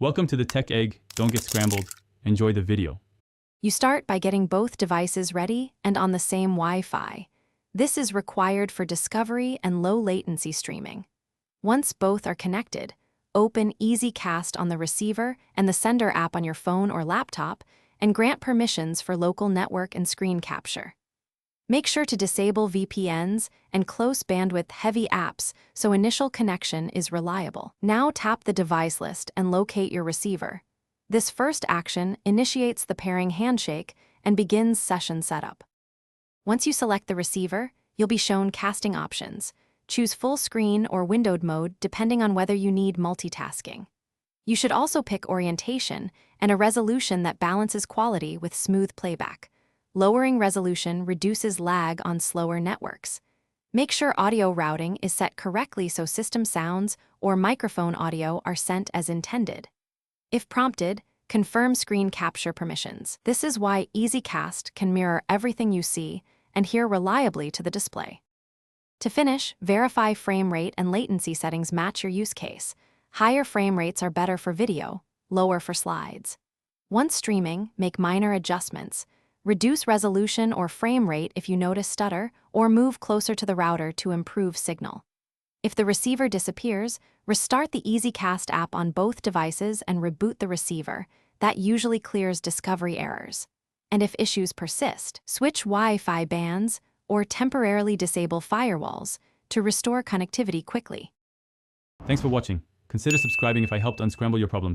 Welcome to the Tech Egg. Don't get scrambled. Enjoy the video. You start by getting both devices ready and on the same Wi-Fi. This is required for discovery and low latency streaming. Once both are connected, open EasyCast on the receiver and the sender app on your phone or laptop and grant permissions for local network and screen capture. Make sure to disable VPNs and close bandwidth heavy apps so initial connection is reliable. Now tap the device list and locate your receiver. This first action initiates the pairing handshake and begins session setup. Once you select the receiver, you'll be shown casting options. Choose full screen or windowed mode depending on whether you need multitasking. You should also pick orientation and a resolution that balances quality with smooth playback. Lowering resolution reduces lag on slower networks. Make sure audio routing is set correctly so system sounds or microphone audio are sent as intended. If prompted, confirm screen capture permissions. This is why EasyCast can mirror everything you see and hear reliably to the display. To finish, verify frame rate and latency settings match your use case. Higher frame rates are better for video, lower for slides. Once streaming, make minor adjustments. Reduce resolution or frame rate if you notice stutter, or move closer to the router to improve signal. If the receiver disappears, restart the EasyCast app on both devices and reboot the receiver. That usually clears discovery errors. And if issues persist, switch Wi-Fi bands or temporarily disable firewalls to restore connectivity quickly. Thanks for watching. Consider subscribing if I helped unscramble your problems.